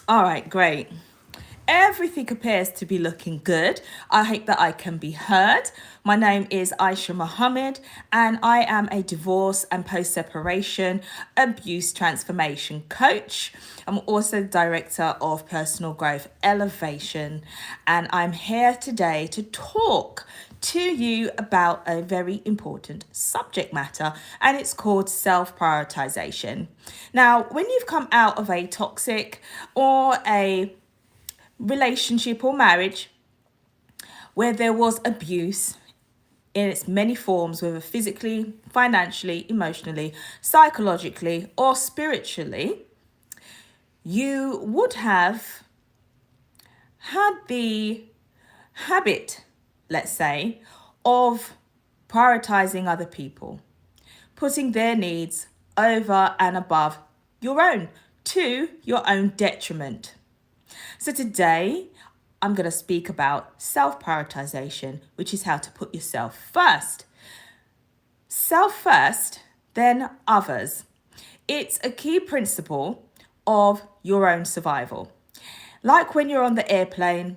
All right, great. Everything appears to be looking good. I hope that I can be heard. My name is Ishea Muhammad, and I am a divorce and post-separation abuse transformation coach. I'm also the director of personal growth elevation, and I'm here today to talk to you about a very important subject matter, and it's called self-prioritization. Now, when you've come out of a toxic or a relationship or marriage where there was abuse in its many forms, whether physically, financially, emotionally, psychologically, or spiritually, you would have had the habit, let's say, of prioritizing other people, putting their needs over and above your own, to your own detriment. So today, I'm going to speak about self-prioritization, which is how to put yourself first. Self first, then others. It's a key principle of your own survival. Like when you're on the airplane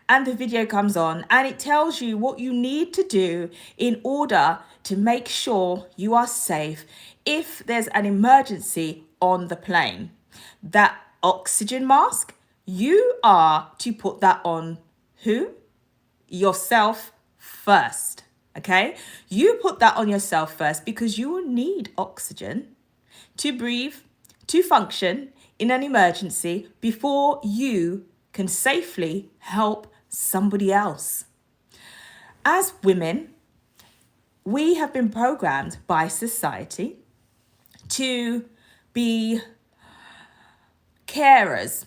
and the video comes on and it tells you what you need to do in order to make sure you are safe if there's an emergency on the plane. That oxygen mask, you are to put that on who? Yourself first. Okay? You put that on yourself first because you will need oxygen to breathe, to function in an emergency before you can safely help somebody else. As women, we have been programmed by society to be carers,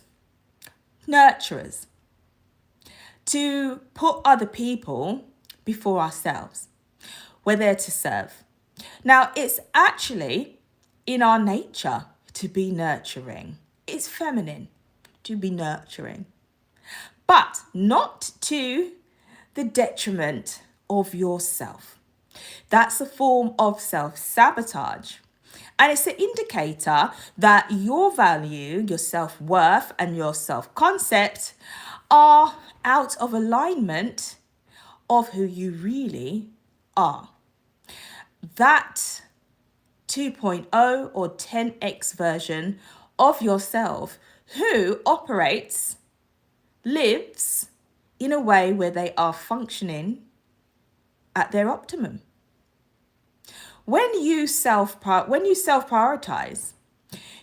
nurturers, to put other people before ourselves. We're there to serve. Now, it's actually in our nature to be nurturing. It's feminine to be nurturing, but not to the detriment of yourself. That's a form of self-sabotage. And it's an indicator that your value, your self-worth, and your self-concept are out of alignment of who you really are. That 2.0 or 10x version of yourself who operates, lives in a way where they are functioning at their optimum. When you self-prioritize,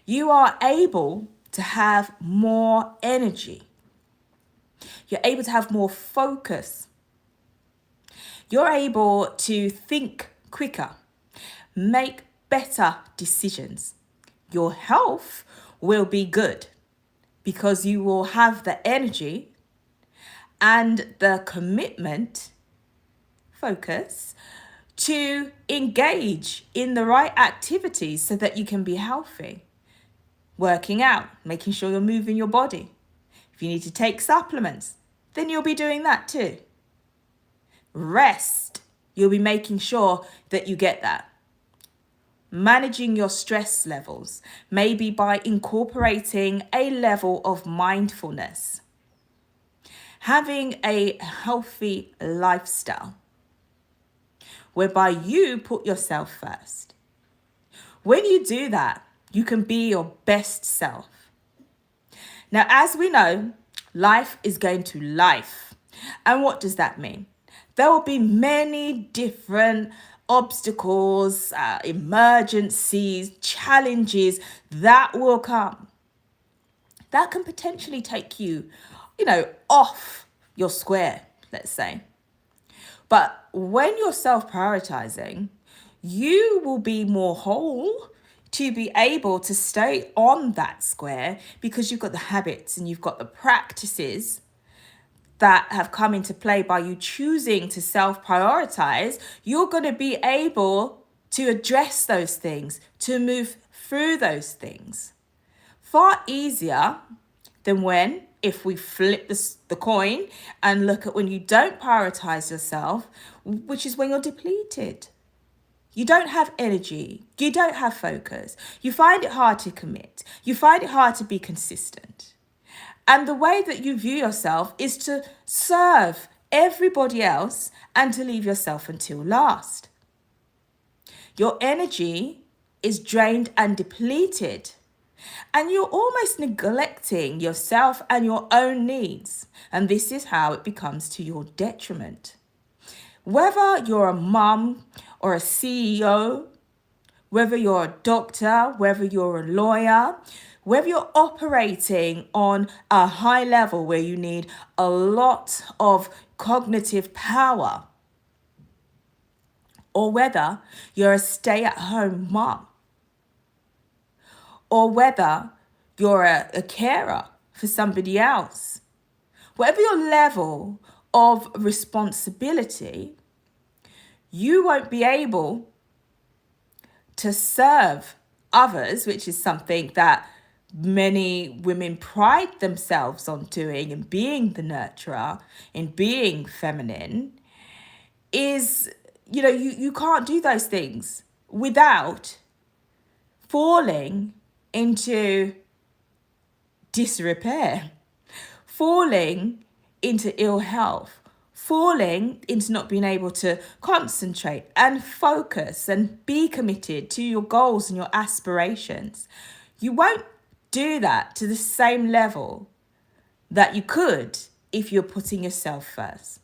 you are able to have more energy. You're able to have more focus. You're able to think quicker, make better decisions. Your health will be good because you will have the energy and the commitment, focus, to engage in the right activities so that you can be healthy. Working out, making sure you're moving your body. If you need to take supplements, then you'll be doing that too. Rest, you'll be making sure that you get that. Managing your stress levels, maybe by incorporating a level of mindfulness. Having a healthy lifestyle, whereby you put yourself first. When you do that, you can be your best self. Now, as we know, life is going to life. And what does that mean? There will be many different obstacles, emergencies, challenges that will come. That can potentially take you, off your square, let's say. But when you're self-prioritizing, you will be more whole to be able to stay on that square because you've got the habits and you've got the practices that have come into play by you choosing to self-prioritize. You're going to be able to address those things, to move through those things. Far easier than if we flip the coin and look at when you don't prioritize yourself, which is when you're depleted. You don't have energy. You don't have focus. You find it hard to commit. You find it hard to be consistent. And the way that you view yourself is to serve everybody else and to leave yourself until last. Your energy is drained and depleted, and you're almost neglecting yourself and your own needs. And this is how it becomes to your detriment. Whether you're a mum or a CEO, whether you're a doctor, whether you're a lawyer, whether you're operating on a high level where you need a lot of cognitive power, or whether you're a stay-at-home mom, or whether you're a carer for somebody else, whatever your level of responsibility, you won't be able to serve others, which is something that many women pride themselves on doing, and being the nurturer, in being feminine, is, you can't do those things without falling into disrepair, falling into ill health, falling into not being able to concentrate and focus and be committed to your goals and your aspirations. You won't do that to the same level that you could if you're putting yourself first.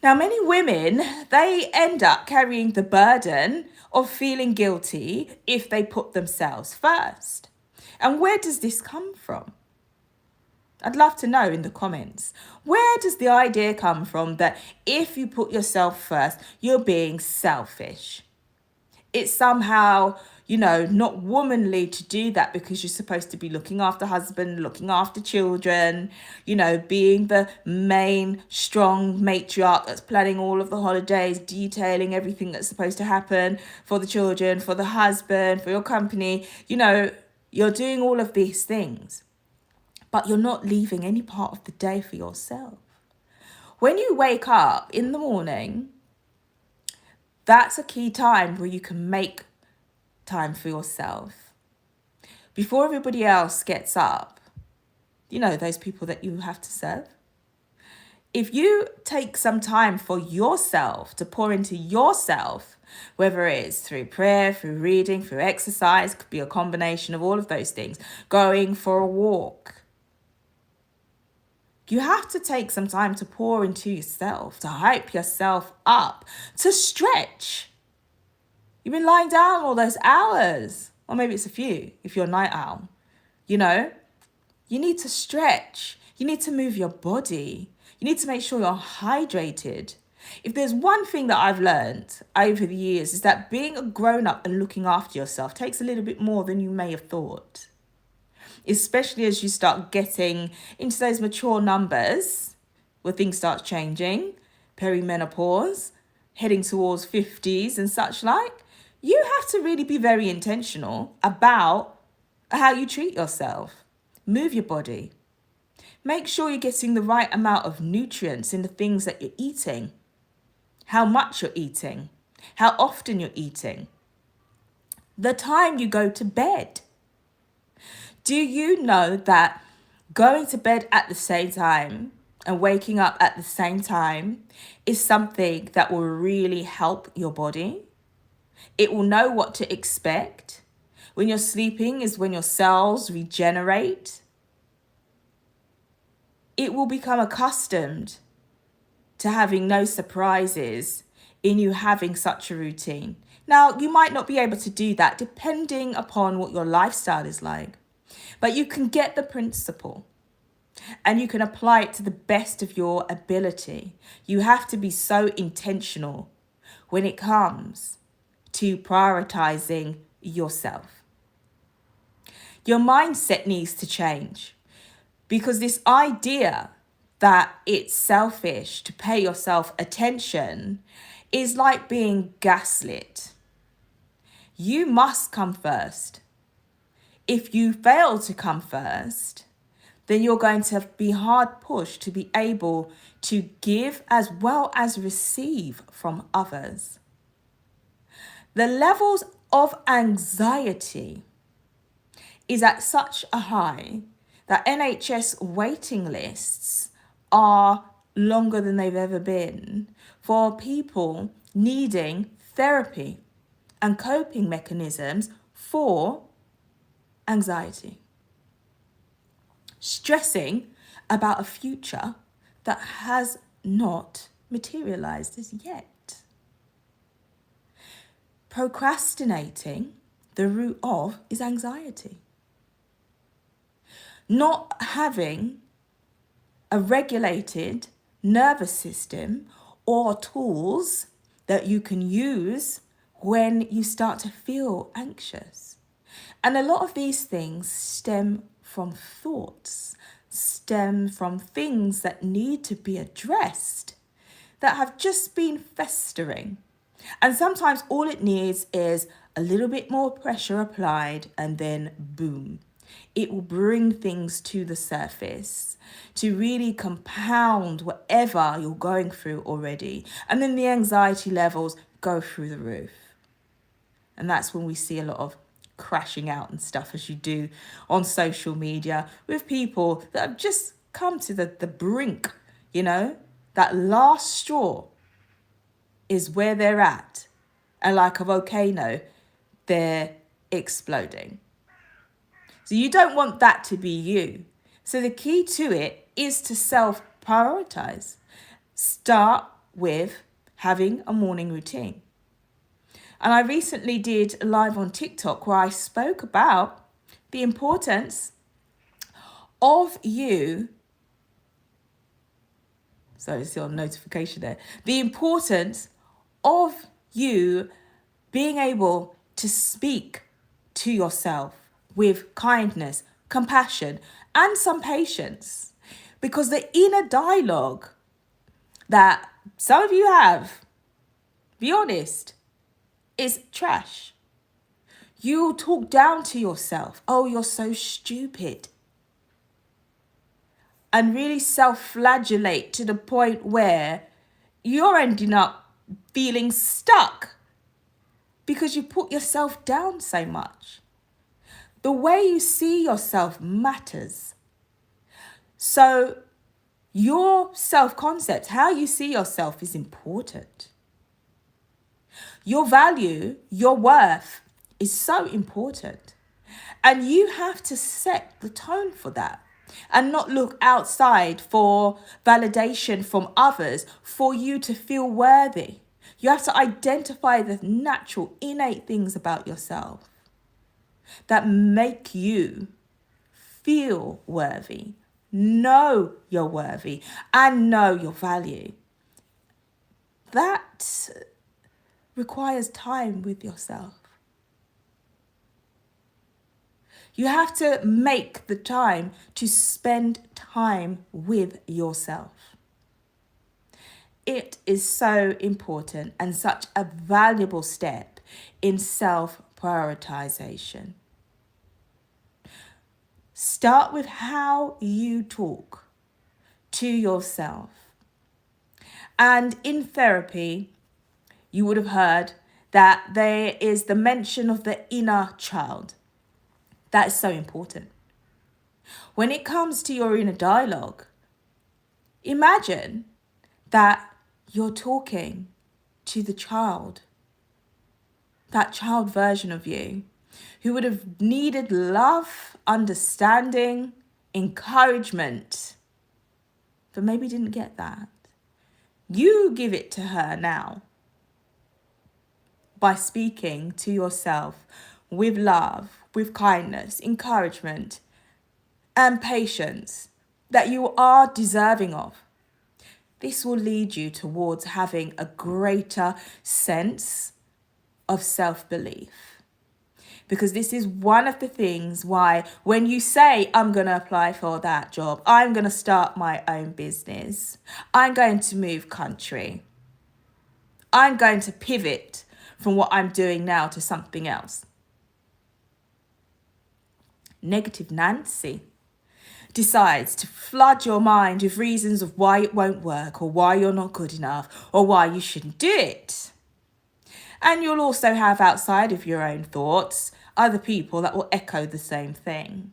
Now, many women, they end up carrying the burden of feeling guilty if they put themselves first. And where does this come from? I'd love to know in the comments. Where does the idea come from that if you put yourself first, you're being selfish? It's somehow, not womanly to do that, because you're supposed to be looking after husband, looking after children, being the main strong matriarch that's planning all of the holidays, detailing everything that's supposed to happen for the children, for the husband, for your company. You're doing all of these things, but you're not leaving any part of the day for yourself. When you wake up in the morning, that's a key time where you can make time for yourself. Before everybody else gets up, those people that you have to serve. If you take some time for yourself, to pour into yourself, whether it's through prayer, through reading, through exercise, could be a combination of all of those things, going for a walk, you have to take some time to pour into yourself, to hype yourself up, to stretch. You've been lying down all those hours, or maybe it's a few if you're a night owl. You need to stretch. You need to move your body. You need to make sure you're hydrated. If there's one thing that I've learned over the years, is that being a grown-up and looking after yourself takes a little bit more than you may have thought. Especially as you start getting into those mature numbers where things start changing, perimenopause, heading towards 50s and such like. You have to really be very intentional about how you treat yourself. Move your body. Make sure you're getting the right amount of nutrients in the things that you're eating, how much you're eating, how often you're eating, the time you go to bed. Do you know that going to bed at the same time and waking up at the same time is something that will really help your body? It will know what to expect. When you're sleeping is when your cells regenerate. It will become accustomed to having no surprises in you having such a routine. Now, you might not be able to do that depending upon what your lifestyle is like. But you can get the principle and you can apply it to the best of your ability. You have to be so intentional when it comes to prioritizing yourself. Your mindset needs to change, because this idea that it's selfish to pay yourself attention is like being gaslit. You must come first. If you fail to come first, then you're going to be hard pushed to be able to give as well as receive from others. The levels of anxiety is at such a high that NHS waiting lists are longer than they've ever been for people needing therapy and coping mechanisms for anxiety, stressing about a future that has not materialized as yet, procrastinating. The root of is anxiety. Not having a regulated nervous system or tools that you can use when you start to feel anxious. And a lot of these things stem from thoughts, stem from things that need to be addressed, that have just been festering. And sometimes all it needs is a little bit more pressure applied, and then boom, it will bring things to the surface to really compound whatever you're going through already. And then the anxiety levels go through the roof. And that's when we see a lot of crashing out and stuff, as you do on social media, with people that have just come to the brink, that last straw is where they're at. And like a volcano, they're exploding. So you don't want that to be you. So the key to it is to self-prioritize. Start with having a morning routine. And I recently did a live on TikTok where I spoke about the importance of you. So it's your notification there. The importance of you being able to speak to yourself with kindness, compassion, and some patience. Because the inner dialogue that some of you have, be honest, is trash. You talk down to yourself. Oh, you're so stupid. And really self-flagellate to the point where you're ending up feeling stuck because you put yourself down so much. The way you see yourself matters. So your self-concept, how you see yourself, is important. Your value, your worth is so important. And you have to set the tone for that and not look outside for validation from others for you to feel worthy. You have to identify the natural, innate things about yourself that make you feel worthy, know you're worthy, and know your value. That requires time with yourself. You have to make the time to spend time with yourself. It is so important and such a valuable step in self-prioritization. Start with how you talk to yourself. And in therapy, you would have heard that there is the mention of the inner child. That is so important. When it comes to your inner dialogue, imagine that you're talking to the child, that child version of you who would have needed love, understanding, encouragement, but maybe didn't get that. You give it to her now by speaking to yourself with love, with kindness, encouragement, and patience that you are deserving of. This will lead you towards having a greater sense of self-belief. Because this is one of the things why when you say, I'm going to apply for that job, I'm going to start my own business, I'm going to move country, I'm going to pivot from what I'm doing now to something else. Negative Nancy decides to flood your mind with reasons of why it won't work or why you're not good enough or why you shouldn't do it. And you'll also have, outside of your own thoughts, other people that will echo the same thing.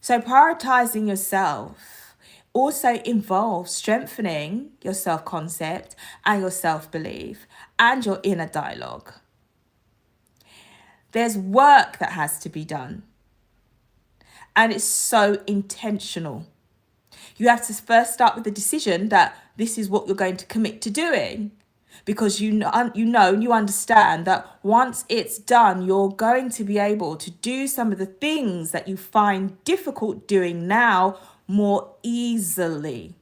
So prioritizing yourself also involves strengthening your self-concept and your self-belief and your inner dialogue. There's work that has to be done, and it's so intentional. You have to first start with the decision that this is what you're going to commit to doing, because you know and you understand that once it's done, you're going to be able to do some of the things that you find difficult doing now more easily.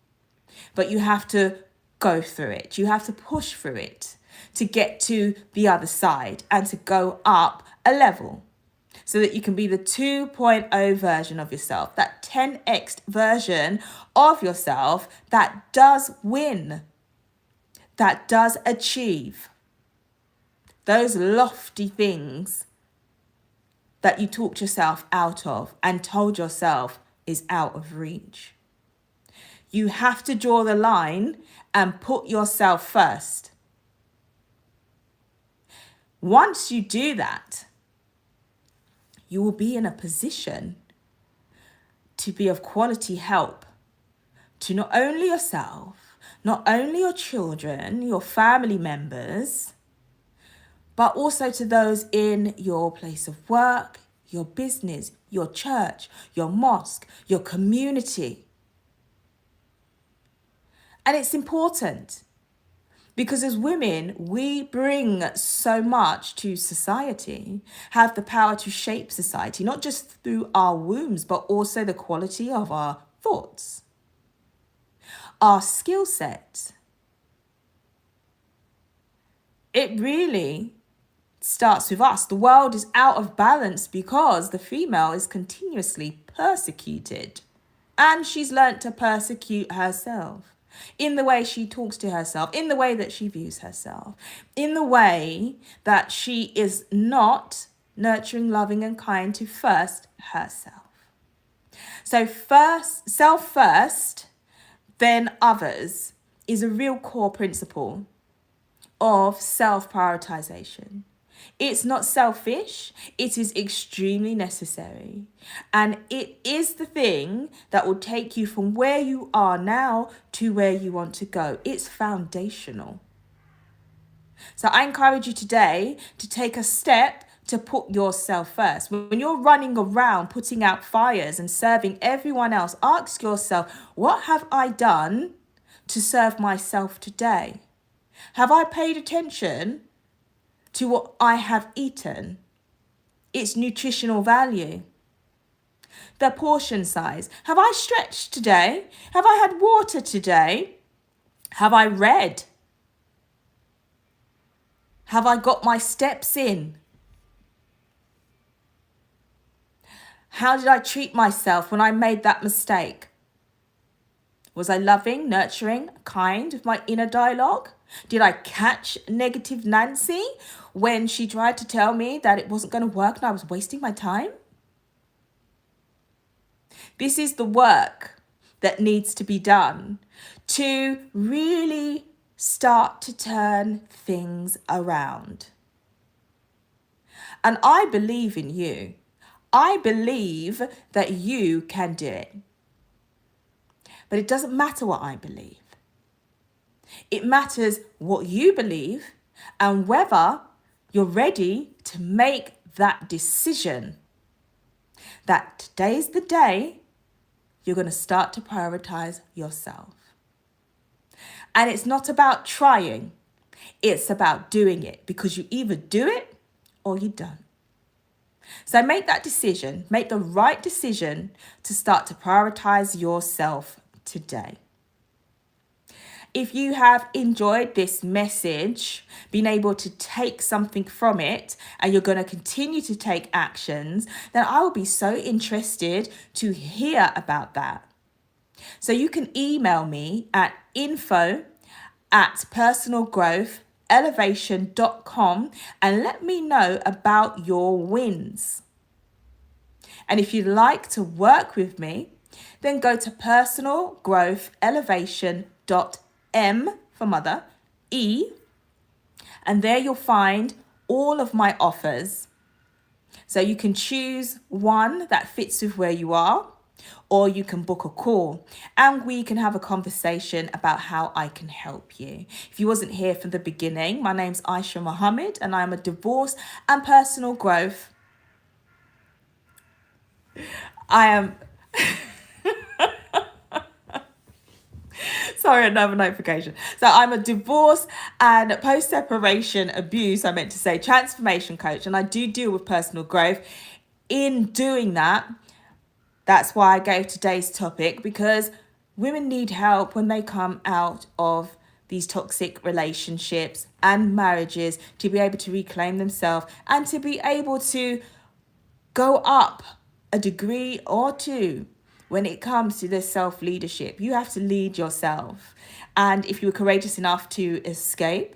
But you have to go through it. You have to push through it to get to the other side and to go up a level, so that you can be the 2.0 version of yourself, that 10x version of yourself that does win, that does achieve those lofty things that you talked yourself out of and told yourself is out of reach. You have to draw the line and put yourself first. Once you do that, you will be in a position to be of quality help to not only yourself, not only your children, your family members, but also to those in your place of work, your business, your church, your mosque, your community. And it's important because as women, we bring so much to society, have the power to shape society, not just through our wombs, but also the quality of our thoughts, our skill set. It really starts with us. The world is out of balance because the female is continuously persecuted, and she's learnt to persecute herself in the way she talks to herself, in the way that she views herself, in the way that she is not nurturing, loving, and kind to first herself. So first, self first, then others is a real core principle of self-prioritization. It's not selfish, it is extremely necessary. And it is the thing that will take you from where you are now to where you want to go. It's foundational. So I encourage you today to take a step to put yourself first. When you're running around putting out fires and serving everyone else, ask yourself, what have I done to serve myself today? Have I paid attention to what I have eaten, its nutritional value, the portion size? Have I stretched today? Have I had water today? Have I read? Have I got my steps in? How did I treat myself when I made that mistake? Was I loving, nurturing, kind with my inner dialogue? Did I catch negative Nancy when she tried to tell me that it wasn't going to work and I was wasting my time? This is the work that needs to be done to really start to turn things around. And I believe in you. I believe that you can do it. But it doesn't matter what I believe. It matters what you believe and whether you're ready to make that decision that today's the day you're going to start to prioritize yourself. And it's not about trying. It's about doing it, because you either do it or you don't. So make that decision, make the right decision to start to prioritize yourself today. If you have enjoyed this message, been able to take something from it, and you're going to continue to take actions, then I will be so interested to hear about that. So you can email me at info@personalgrowthelevation.com and let me know about your wins. And if you'd like to work with me, then go to personalgrowthelevation.m for mother, E, and there you'll find all of my offers. So you can choose one that fits with where you are. or you can book a call and we can have a conversation about how I can help you. If you wasn't here from the beginning, my name's Ishea Muhammad and I'm a divorce and personal growth. I am Sorry, another notification. So I'm a divorce and post-separation abuse, I meant to say, transformation coach, and I do deal with personal growth. In doing that, that's why I gave today's topic, because women need help when they come out of these toxic relationships and marriages to be able to reclaim themselves and to be able to go up a degree or two when it comes to this self-leadership. You have to lead yourself. And if you were courageous enough to escape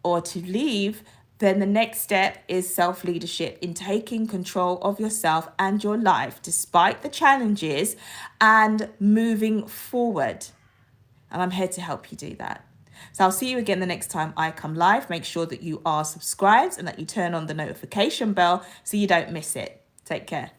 or to leave, then the next step is self-leadership, in taking control of yourself and your life despite the challenges and moving forward. And I'm here to help you do that. So I'll see you again the next time I come live. Make sure that you are subscribed and that you turn on the notification bell so you don't miss it. Take care.